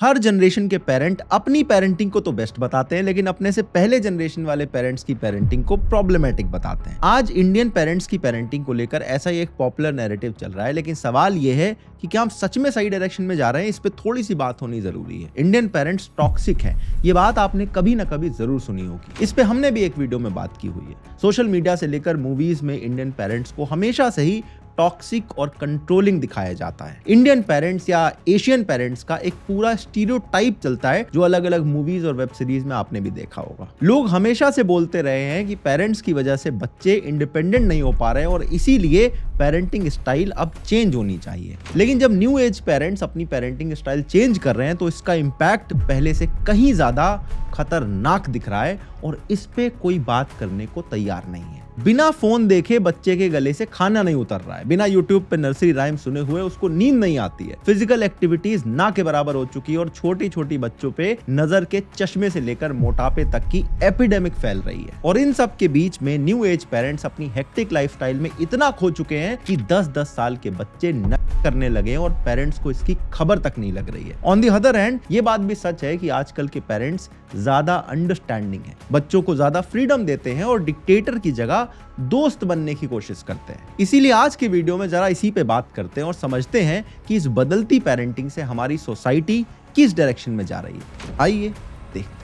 हर generation के parent अपनी parenting को तो बेस्ट बताते हैं, लेकिन अपने से पहले जनरेशन वाले पेरेंट्स की पेरेंटिंग को प्रॉब्लमेटिक बताते हैं। आज इंडियन पेरेंट्स की पेरेंटिंग को लेकर ऐसा ही एक पॉपुलर नैरेटिव चल रहा है, लेकिन सवाल यह है कि क्या हम सच में सही डायरेक्शन में जा रहे हैं। इस पे थोड़ी सी बात होनी जरूरी है। इंडियन पेरेंट्स टॉक्सिक हैं, ये बात आपने कभी ना कभी जरूर सुनी होगी। इस पे हमने भी एक वीडियो में बात की हुई है। सोशल मीडिया से लेकर मूवीज में इंडियन पेरेंट्स को हमेशा से ही टॉक्सिक और कंट्रोलिंग दिखाया जाता है। इंडियन पेरेंट्स या एशियन पेरेंट्स का एक पूरा स्टीरियोटाइप चलता है, जो अलग अलग मूवीज और वेब सीरीज में आपने भी देखा होगा। लोग हमेशा से बोलते रहे हैं कि पेरेंट्स की वजह से बच्चे इंडिपेंडेंट नहीं हो पा रहे हैं और इसीलिए पेरेंटिंग स्टाइल अब चेंज होनी चाहिए। लेकिन जब न्यू एज पेरेंट्स अपनी पेरेंटिंग स्टाइल चेंज कर रहे हैं तो इसका इम्पैक्ट पहले से कहीं ज्यादा खतरनाक दिख रहा है और इस पे कोई बात करने को तैयार नहीं है। बिना फोन देखे बच्चे के गले से खाना नहीं उतर रहा है, बिना यूट्यूब पे नर्सरी राइम सुने हुए उसको नींद नहीं आती है, फिजिकल एक्टिविटीज ना के बराबर हो चुकी है और छोटी छोटी बच्चों पे नजर के चश्मे से लेकर मोटापे तक की एपिडेमिक फैल रही है। और इन सब के बीच में न्यू एज पेरेंट्स अपनी हेक्टिक लाइफस्टाइल में इतना खो चुके हैं कि 10-10 साल के बच्चे न करने लगे और पेरेंट्स को इसकी खबर तक नहीं लग रही है। ऑन दी अदर हैंड ये बात भी सच है कि आजकल के पेरेंट्स ज्यादा अंडरस्टैंडिंग है, बच्चों को ज्यादा फ्रीडम देते हैं और डिक्टेटर की जगह दोस्त बनने की कोशिश करते हैं। इसीलिए आज की वीडियो में जरा इसी पे बात करते हैं और समझते हैं कि इस बदलती पेरेंटिंग से हमारी सोसाइटी किस डायरेक्शन में जा रही है। आइए देखते हैं।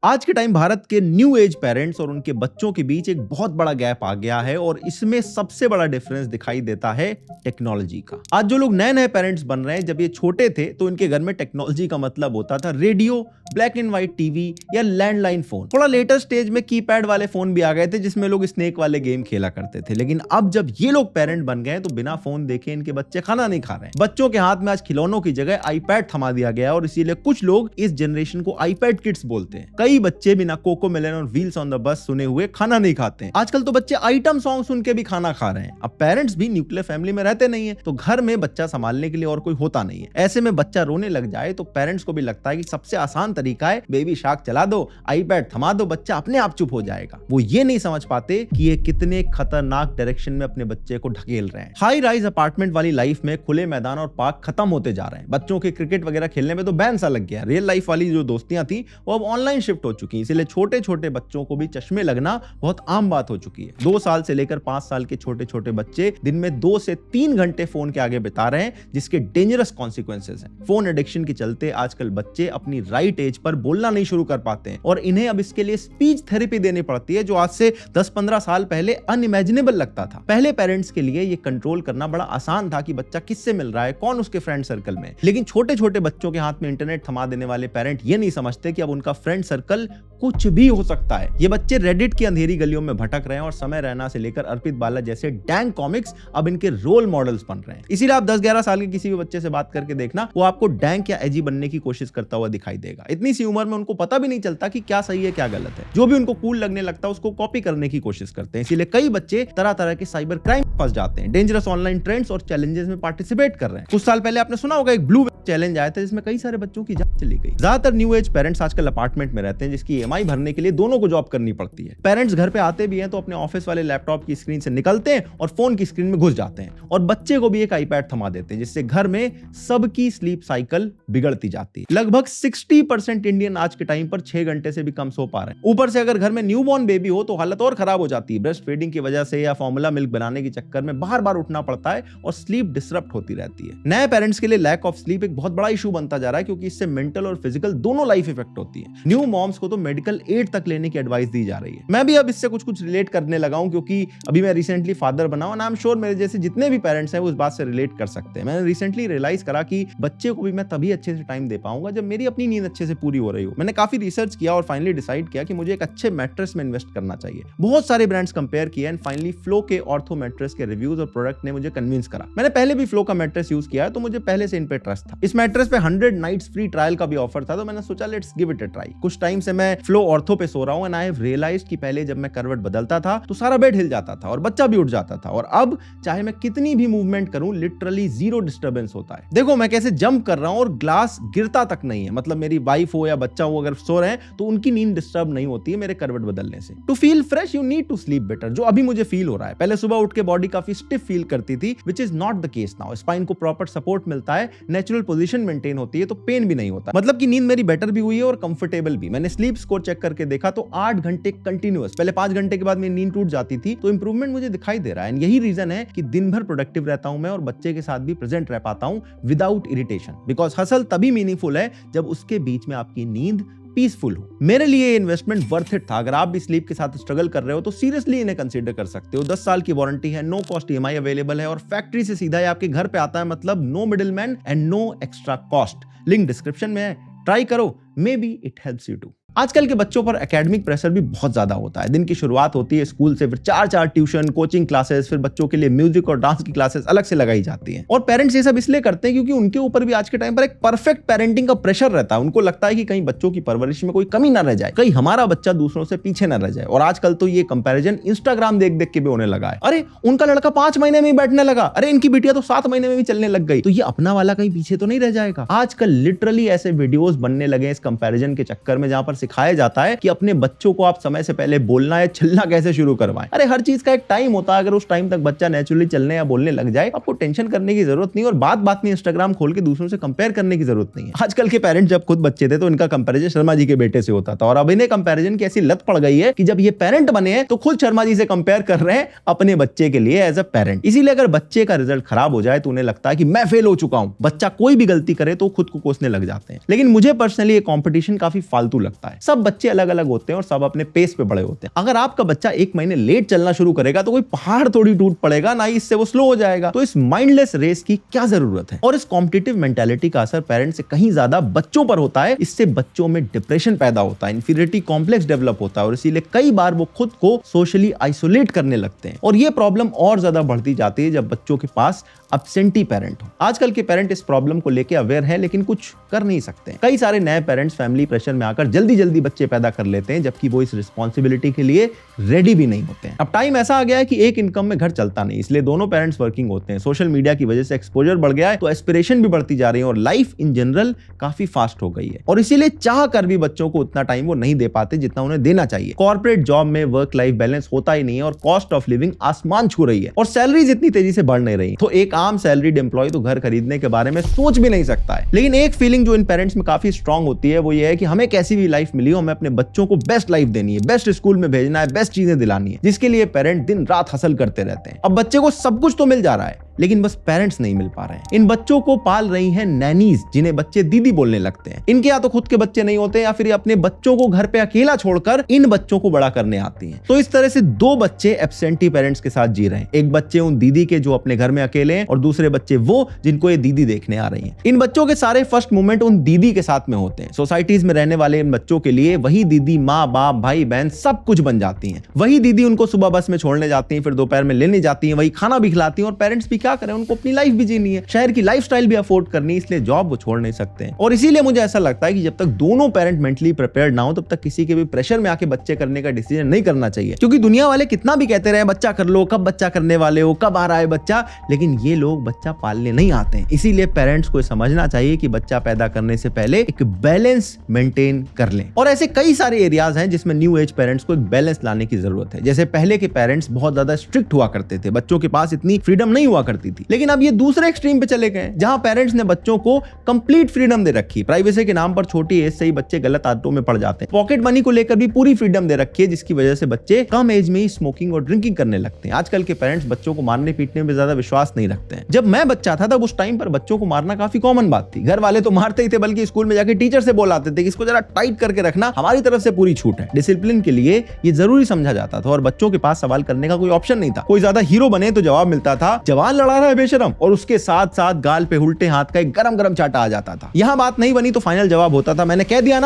आज के टाइम भारत के न्यू एज पेरेंट्स और उनके बच्चों के बीच एक बहुत बड़ा गैप आ गया है और इसमें सबसे बड़ा डिफरेंस दिखाई देता है टेक्नोलॉजी का। आज जो लोग नए नए पेरेंट्स बन रहे हैं, जब ये छोटे थे तो इनके घर में टेक्नोलॉजी का मतलब होता था radio, black and white TV या लैंडलाइन फोन। थोड़ा लेटर स्टेज में कीपैड वाले फोन भी आ गए थे जिसमें लोग स्नेक वाले गेम खेला करते थे। लेकिन अब जब ये लोग पेरेंट बन गए तो बिना फोन देखे इनके बच्चे खाना नहीं खा रहे हैं। बच्चों के हाथ में आज खिलौनों की जगह आईपैड थमा दिया गया और इसीलिए कुछ लोग इस जनरेशन को आईपैड किड्स बोलते हैं। कई बच्चे बिना कोको मेलन और व्हील्स ऑन द बस सुने हुए खाना नहीं खाते हैं। आजकल तो बच्चे आइटम सॉन्ग सुन के भी खाना खा रहे हैं। अब पेरेंट्स भी न्यूक्लियर फैमिली में रहते नहीं है तो घर में बच्चा संभालने के लिए और कोई होता नहीं है। ऐसे में बच्चा रोने लग जाए तो पेरेंट्स को भी लगता है कि सबसे आसान तरीका है बेबी शार्क चला दो, आईपैड थमा दो, बच्चा अपने आप चुप हो जाएगा। वो ये नहीं समझ पाते कि ये कितने खतरनाक डायरेक्शन में अपने बच्चे को ढकेल रहे हैं। हाई राइज अपार्टमेंट वाली लाइफ में खुले मैदान और पार्क खत्म होते जा रहे हैं। बच्चों के क्रिकेट वगैरह खेलने में तो बैन सा लग गया। रियल लाइफ वाली जो दोस्तियां थी वो अब ऑनलाइन शिफ्ट हो चुकी, इसलिए छोटे छोटे बच्चों को भी चश्मे लगना बहुत आम बात हो चुकी है। 2 साल से लेकर 5 साल के छोटे छोटे बच्चे दिन में 2 से 3 घंटे फोन के आगे बिता रहे हैं, जिसके डेंजरस कॉन्सिक्वेंसेस हैं। फोन एडिक्शन के चलते आजकल बच्चे अपनी राइट एज पर बोलना नहीं शुरू कर पाते हैं और इन्हें अब इसके लिए स्पीच थेरेपी देनी पड़ती है, जो आज से 10-15 साल पहले अनइमेजिनेबल लगता था। पहले पेरेंट्स के लिए ये कंट्रोल करना बड़ा आसान था कि बच्चा किससे मिल रहा है, कौन उसके फ्रेंड सर्कल में। लेकिन छोटे छोटे बच्चों के हाथ में इंटरनेट थमा देने वाले पेरेंट ये नहीं समझते कि अब उनका फ्रेंड सर्कल कुछ भी हो सकता है। ये बच्चे रेडिट की अंधेरी गलियों में भटक रहे हैं और समय रैना से लेकर अर्पित बाला जैसे डैंग कॉमिक्स अब इनके रोल मॉडल्स बन रहे हैं। इसीलिए आप 10-11 साल के किसी भी बच्चे से बात करके देखना, वो आपको डैंग या एजी बनने की कोशिश करता हुआ दिखाई देगा। इतनी सी उम्र में उनको पता भी नहीं चलता कि क्या सही है क्या गलत है। जो भी उनको कूल लगने लगता है उसको कॉपी करने की कोशिश करते हैं। इसीलिए कई बच्चे तरह तरह के साइबर क्राइम फंस जाते हैं, डेंजरस ऑनलाइन ट्रेंड्स और चैलेंजेस में पार्टिसिपेट कर रहे हैं। कुछ साल पहले आपने सुना होगा एक ब्लू चैलेंज आया था जिसमें कई सारे बच्चों की जान चली गई। ज्यादातर न्यू एज पेरेंट्स आजकल अपार्टमेंट में रहते हैं, जिसकी ईएमआई भरने के लिए दोनों को जॉब करनी पड़ती है। पेरेंट्स घर पे आते भी हैं तो अपने ऑफिस वाले लैपटॉप की स्क्रीन से निकलते हैं और फोन की स्क्रीन में घुस जाते हैं और बच्चे को भी एक आईपैड थमा देते हैं, जिससे घर में सबकी स्लीप साइकिल बिगड़ती जाती है। लगभग 60% इंडियन आज के टाइम पर 6 घंटे से भी कम सो पा रहे हैं। ऊपर से अगर घर में न्यूबॉर्न बेबी हो तो हालत और खराब हो जाती है। ब्रेस्ट फीडिंग की वजह से या फॉर्मूला मिल्क बनाने के चक्कर में बार बार उठना पड़ता है और स्लीप डिसरप्ट होती रहती है। नए पेरेंट्स के लिए लैक ऑफ स्लीप एक बहुत बड़ा इशू बनता जा रहा है, क्योंकि इससे मेंटल और फिजिकल दोनों लाइफ इफेक्ट होती है। न्यू मॉम्स को तो मेडिकल एड तक लेने की एडवाइस दी जा रही है। मैं भी अब इससे कुछ रिलेट करने लगा हूं, क्योंकि अभी मैं रिसेंटली फादर बना हूं। आई एम श्योर मेरे जैसे जितने भी पेरेंट्स हैं वो इस बात से रिलेट कर सकते हैं। मैंने रिसेंटली रियलाइज करा कि बच्चे को भी मैं तभी अच्छे से टाइम दे पाऊंगा जब मेरी अपनी नींद अच्छे से पूरी हो रही हो। मैंने काफी रिसर्च किया और फाइनली डिसाइड किया कि मुझे एक अच्छे मैट्रेस में इन्वेस्ट करना चाहिए। बहुत सारे ब्रांड्स कंपेयर किए एंड फाइनली फ्लो के ऑर्थो मैट्रेस के रिव्यूज और प्रोडक्ट ने मुझे कन्विंस करा। मैंने पहले भी फ्लो का मैट्रेस यूज किया है तो मुझे पहले से इन पे ट्रस्ट था। इस मैट्रेस पे 100 नाइट्स फ्री ट्रायल का भी ऑफर था, तो मैंने सोचा let's give it a try. कुछ टाइम टाइम से मैं फ्लो ऑर्थो पे सो रहा हूं एंड आई हैव रियलाइज्ड कि पहले जब मैं करवट बदलता था तो सारा बेड हिल जाता था और बच्चा भी उठ जाता था, और अब चाहे मैं कितनी भी मूवमेंट करूं लिटरली जीरो डिस्टर्बेंस होता है। देखो मैं कैसे जंप कर रहा हूं और ग्लास गिरता तक नहीं है, मतलब मेरी वाइफ हो या बच्चा हो अगर सो रहे हैं तो उनकी नींद डिस्टर्ब नहीं होती है मेरे करवट बदलने से। To feel fresh you need to sleep better, जो अभी मुझे फील हो रहा है। पहले सुबह उठ के बॉडी काफी स्टिफ फील करती थी, which is not the case now. Spine को प्रॉपर सपोर्ट मिलता है, नेचुरल पोजीशन मेंटेन होती है, तो पेन भी नहीं होता। मतलब कि नींद मेरी बेटर भी हुई है और कंफर्टेबल भी। मैंने स्लीप स्कोर चेक करके देखा तो 8 घंटे कंटिन्यूअस, पहले 5 घंटे के बाद मेरी नींद टूट जाती थी, तो इंप्रूवमेंट मुझे दिखाई दे रहा है। यही रीजन है कि दिन भर प्रोडक्टिव रहता हूं मैं और बच्चे के साथ भी प्रेजेंट रह पाता हूं विदाउट इरिटेशन, बिकॉज हसल तभी मीनिंगफुल है जब उसके बीच में आपकी नींद पीसफुल हो। मेरे लिए ये इन्वेस्टमेंट वर्थ इट था। अगर आप भी स्लीप के साथ स्ट्रगल कर रहे हो तो सीरियसली इन्हें कंसीडर कर सकते हो। 10 साल की वारंटी है, नो कॉस्ट ईएमआई अवेलेबल है और फैक्ट्री से सीधा ही आपके घर पे आता है, मतलब no middleman and no extra cost. Link description में है, ट्राई करो, maybe it helps you too. आजकल के बच्चों पर एकेडमिक प्रेशर भी बहुत ज्यादा होता है। दिन की शुरुआत होती है स्कूल से, फिर 4 ट्यूशन, कोचिंग क्लासेस, फिर बच्चों के लिए म्यूजिक और डांस की क्लासेस अलग से लगाई जाती हैं। और पेरेंट्स ये सब इसलिए करते हैं क्योंकि उनके ऊपर भी आज के टाइम पर एक परफेक्ट पेरेंटिंग का प्रेशर रहता है। उनको लगता है कि कहीं बच्चों की परवरिश में कोई कमी ना रह जाए, कहीं हमारा बच्चा दूसरों से पीछे ना रह जाए। और आजकल तो ये कंपैरिजन इंस्टाग्राम देख देख के भी होने लगा है। अरे उनका लड़का 5 महीने में बैठने लगा, अरे इनकी बिटिया तो 7 महीने में भी चलने लग गई, तो ये अपना वाला कहीं पीछे तो नहीं रह जाएगा। आजकल लिटरली ऐसे वीडियोस बनने लगे इस कंपैरिजन के चक्कर में, जहां पर सिखाया जाता है कि अपने बच्चों को आप समय से पहले बोलना या चलना कैसे शुरू करवाएं। अरे हर चीज का एक टाइम होता है, अगर उस टाइम तक बच्चा नेचुरली चलने या बोलने लग जाए आपको टेंशन करने की जरूरत नहीं, और बात में इंस्टाग्राम खोल के दूसरों से कंपेयर करने की जरूरत नहीं है। आजकल के पेरेंट्स जब खुद बच्चे थे तो इनका कंपैरिजन शर्मा जी के बेटे से होता था, और अब इन्हें कंपैरिजन की ऐसी लत पड़ गई है कि जब ये पेरेंट बने हैं तो खुद शर्मा जी से कंपेयर कर रहे हैं अपने बच्चे के लिए एज अ पेरेंट। इसीलिए अगर बच्चे का रिजल्ट खराब हो जाए तो उन्हें लगता है कि मैं फेल हो चुका हूं। बच्चा कोई भी गलती करे तो खुद को कोसने लग जाते हैं। लेकिन मुझे पर्सनली ये कंपटीशन काफी फालतू लगता है। सब बच्चे अलग अलग होते हैं और सब अपने पेस पे बड़े होते हैं। अगर आपका बच्चा 1 महीने लेट चलना शुरू करेगा तो कोई पहाड़ थोड़ी टूट पड़ेगा, ना ही इससे वो स्लो हो जाएगा। तो इस माइंडलेस रेस की क्या जरूरत है? और इस कॉम्पिटिटिव मेंटालिटी का असर पेरेंट्स से कहीं ज्यादा बच्चों पर होता है। इससे बच्चों में डिप्रेशन पैदा होता है, इंफीरियरिटी कॉम्प्लेक्स डेवलप होता है, और इसीलिए कई बार वो खुद को सोशली आइसोलेट करने लगते हैं। और ये प्रॉब्लम और ज्यादा बढ़ती जाती है जब बच्चों के पास अब्सेंटी पेरेंट हो। आजकल के पेरेंट इस प्रॉब्लम को लेकर अवेयर हैं लेकिन कुछ कर नहीं सकते। कई सारे नए पेरेंट्स फैमिली प्रेशर में आकर जल्दी बच्चे पैदा कर लेते हैं, जबकि वो इस रिस्पॉन्सिबिलिटी के लिए रेडी भी नहीं होते हैं। अब टाइम ऐसा आ गया है कि एक इनकम में घर चलता नहीं, इसलिए दोनों पेरेंट्स वर्किंग होते हैं। सोशल मीडिया की वजह से एक्सपोजर बढ़ गया है तो एस्पिरेशन भी बढ़ती जा रही है और लाइफ इन जनरल काफी फास्ट हो गई है, और इसीलिए चाह कर भी बच्चों को उतना टाइम वो नहीं दे पाते जितना उन्हें देना चाहिए। कॉर्पोरेट जॉब में वर्क लाइफ बैलेंस होता ही नहीं है और कॉस्ट ऑफ लिविंग आसमान छू रही है और सैलरीज इतनी तेजी से बढ़ नहीं रही। तो एक आम सैलरीड एम्प्लॉय तो घर खरीदने के बारे में सोच भी नहीं सकता है। लेकिन एक फीलिंग जो इन पेरेंट्स में काफी स्ट्रांग होती है वो ये है कि हमें कैसी भी लाइफ मिली हो, हमें अपने बच्चों को बेस्ट लाइफ देनी है, बेस्ट स्कूल में भेजना है, बेस्ट चीजें दिलानी है, जिसके लिए पेरेंट दिन रात हसल करते रहते हैं। अब बच्चे को सब कुछ तो मिल जा रहा है लेकिन बस पेरेंट्स नहीं मिल पा रहे हैं। इन बच्चों को पाल रही हैं नैनीज, जिन्हें बच्चे दीदी बोलने लगते हैं। इनके या तो खुद के बच्चे नहीं होते या फिर अपने बच्चों को घर पे अकेला छोड़कर इन बच्चों को बड़ा करने आती हैं। तो इस तरह से 2 बच्चे एब्सेंटी पेरेंट्स के साथ जी रहे हैं। एक बच्चे उन दीदी के जो अपने घर में अकेले हैं और दूसरे बच्चे वो जिनको ये दीदी देखने आ रही हैं। इन बच्चों के सारे फर्स्ट मोमेंट उन दीदी के साथ में होते हैं। सोसाइटीज में रहने वाले इन बच्चों के लिए वही दीदी माँ बाप भाई बहन सब कुछ बन जाती हैं। वही दीदी उनको सुबह बस में छोड़ने जाती हैं, फिर दोपहर में लेने जाती हैं, वही खाना भी खिलाती हैं। और पेरेंट्स भी क्या करें, उनको अपनी लाइफ भी जीनी है, शहर की लाइफस्टाइल भी अफोर्ड करनी है, इसलिए जॉब वो छोड़ नहीं सकते हैं। और इसीलिए मुझे ऐसा लगता है कि जब तक दोनों पेरेंट मेंटली प्रिपेयर्ड ना हो तब तक किसी के भी प्रेशर में आके बच्चे करने का डिसीजन नहीं करना चाहिए। क्योंकि दुनिया वाले कितना भी कहते रहे बच्चा कर लो, कब बच्चा करने वाले हो, कब आ रहा है बच्चा, लेकिन ये लोग बच्चा पालने नहीं आते हैं। इसीलिए पेरेंट्स को समझना चाहिए कि बच्चा पैदा करने से पहले एक बैलेंस मेंटेन कर लें। और ऐसे कई सारे एरियाज हैं जिसमें न्यू एज पेरेंट्स को एक बैलेंस लाने की जरूरत है। जैसे पहले के पेरेंट्स बहुत ज्यादा स्ट्रिक्ट हुआ करते थे, बच्चों के पास इतनी फ्रीडम नहीं हुआ करती थी। लेकिन अब ये दूसरे एक्सट्रीम पे चले गए जहां पेरेंट्स ने बच्चों को कंप्लीट फ्रीडम दे रखी। प्राइवेसी के नाम पर छोटी एज से ही बच्चे गलत आदतों में पड़ जाते हैं। पॉकेट मनी को लेकर भी पूरी फ्रीडम दे रखी है, जिसकी वजह से बच्चे कम एज में ही स्मोकिंग और ड्रिंकिंग करने लगते हैं। आजकल के पेरेंट्स बच्चों को मारने पीटने में ज्यादा विश्वास नहीं रखते हैं। जब मैं बच्चा था तब उस टाइम पर बच्चों को मारना काफी कॉमन बात थी। घर वाले तो मारते ही थे, बल्कि स्कूल में जाके टीचर से बोलाते थे कि इसको जरा टाइट करके रखना, हमारी तरफ से पूरी छूट है। डिसिप्लिन के लिए ये जरूरी समझा जाता था और बच्चों के पास सवाल करने का कोई ऑप्शन नहीं था। कोई ज्यादा हीरो बने तो जवाब मिलता था, जवान चढ़ा रहा है बेशरम, और उसके साथ साथ गाल पे उल्टे हाथ का एक गरम गरम चाटा आ जाता था। यहाँ बात नहीं बनी तो फाइनल जवाब होता था, मैंने कह दिया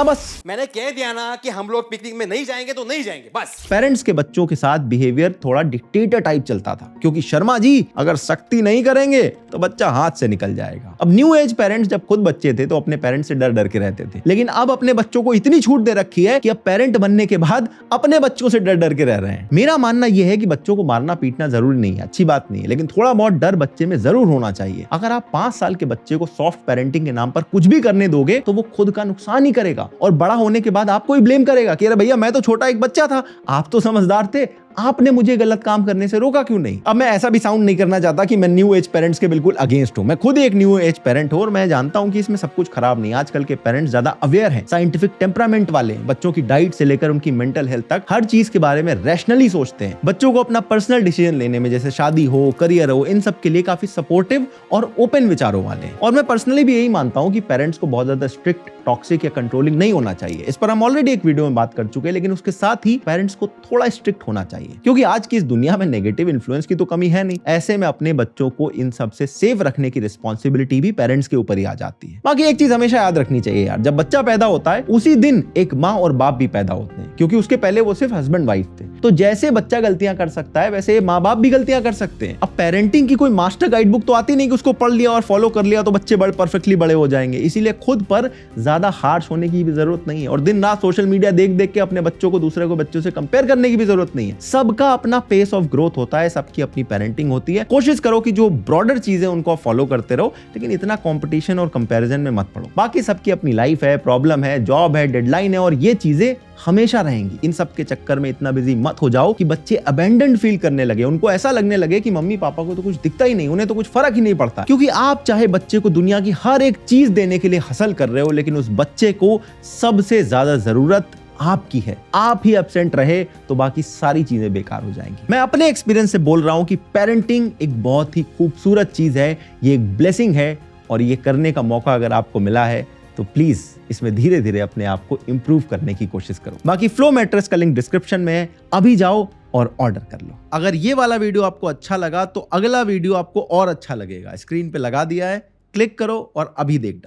ना कि हम लोग पिकनिक में नहीं जाएंगे तो नहीं जाएंगे बस। पेरेंट्स के बच्चों के साथ बिहेवियर थोड़ा डिक्टेटर टाइप चलता था, क्योंकि शर्मा जी अगर सख्ती नहीं करेंगे तो बच्चा हाथ से निकल जाएगा। अब न्यू एज पेरेंट्स जब खुद बच्चे थे तो अपने पेरेंट्स से डर डर के रहते थे, लेकिन अब अपने बच्चों को इतनी छूट दे रखी है कि अब पेरेंट बनने के बाद अपने बच्चों से डर डर के रह रहे हैं। मेरा मानना यह है कि बच्चों को मारना पीटना जरूरी नहीं है, अच्छी बात नहीं है, लेकिन थोड़ा बहुत डर बच्चे में जरूर होना चाहिए। अगर आप 5 साल के बच्चे को सॉफ्ट पेरेंटिंग के नाम पर कुछ भी करने दोगे तो वो खुद का नुकसान ही करेगा, और बड़ा होने के बाद आपको ही ब्लेम करेगा कि अरे भैया मैं तो छोटा एक बच्चा था, आप तो समझदार थे, आपने मुझे गलत काम करने से रोका क्यों नहीं। अब मैं ऐसा भी साउंड नहीं करना चाहता कि मैं न्यू एज पेरेंट्स के बिल्कुल अगेंस्ट हूं, मैं खुद एक न्यू एज पेरेंट हूं और मैं जानता हूं कि इसमें सब कुछ खराब नहीं। आजकल के पेरेंट्स ज्यादा अवेयर हैं, साइंटिफिक टेम्परामेंट वाले हैं, बच्चों की डाइट से लेकर उनकी मेंटल हेल्थ तक हर चीज के बारे में रैशनली सोचते हैं। बच्चों को अपना पर्सनल डिसीजन लेने में, जैसे शादी हो, करियर हो, इन सब के लिए काफी सपोर्टिव और ओपन विचारों वाले हैं। और मैं पर्सनली भी यही मानता हूं कि पेरेंट्स को बहुत ज्यादा स्ट्रिक्ट, टॉक्सिक या कंट्रोलिंग नहीं होना चाहिए। इस पर हम ऑलरेडी एक वीडियो में बात कर चुके हैं, लेकिन उसके साथ ही पेरेंट्स को थोड़ा स्ट्रिक्ट होना चाहिए, क्योंकि आज की इस दुनिया में नेगेटिव इन्फ्लुएंस की तो कमी है नहीं। ऐसे में अपने बच्चों को इन सब से सेफ रखने की रिस्पॉन्सिबिलिटी भी पेरेंट्स के ऊपर ही आ जाती है। बाकी एक चीज हमेशा याद रखनी चाहिए यार, जब बच्चा पैदा होता है उसी दिन एक माँ और बाप भी पैदा होते हैं, क्योंकि उसके पहले वो सिर्फ हस्बैंड वाइफ थे। तो जैसे बच्चा गलतियां कर सकता है वैसे माँ बाप भी गलतियां कर सकते हैं। अब पेरेंटिंग की कोई मास्टर गाइड बुक तो आती नहीं कि उसको पढ़ लिया और फॉलो कर लिया तो बच्चे परफेक्टली बड़े हो जाएंगे। इसीलिए खुद पर ज्यादा हार्श होने की भी जरूरत नहीं है, और दिन रात सोशल मीडिया देख देख के अपने बच्चों को दूसरे को बच्चों से कंपेयर करने की भी जरूरत नहीं है। सबका अपना पेस ऑफ ग्रोथ होता है, सबकी अपनी पेरेंटिंग होती है। कोशिश करो कि जो ब्रॉडर चीजें उनको फॉलो करते रहो, लेकिन इतना कंपटीशन और कंपैरिजन में मत पड़ो। बाकी सबकी अपनी लाइफ है, प्रॉब्लम है, जॉब है, डेडलाइन है, और ये चीजें हमेशा रहेंगी। इन सब के चक्कर में इतना बिजी मत हो जाओ कि बच्चे अबैंडन फील करने लगे, उनको ऐसा लगने लगे कि मम्मी पापा को तो कुछ दिखता ही नहीं, उन्हें तो कुछ फर्क ही नहीं पड़ता। क्योंकि आप चाहे बच्चे को दुनिया की हर एक चीज देने के लिए हसल कर रहे हो, लेकिन उस बच्चे को सबसे ज्यादा जरूरत आपकी है। आप ही एब्सेंट रहे तो बाकी सारी चीजें बेकार हो जाएंगी। मैं अपने एक्सपीरियंस से बोल रहा हूं कि पेरेंटिंग एक बहुत ही खूबसूरत चीज है, ये एक ब्लेसिंग है, और ये करने का मौका अगर आपको मिला है तो प्लीज इसमें धीरे धीरे अपने आप को इंप्रूव करने की कोशिश करो। बाकी फ्लो मैट्रेस का लिंक डिस्क्रिप्शन में है, अभी जाओ और ऑर्डर कर लो। अगर ये वाला वीडियो आपको अच्छा लगा तो अगला वीडियो आपको और अच्छा लगेगा, स्क्रीन पे लगा दिया है, क्लिक करो और अभी देख डालो।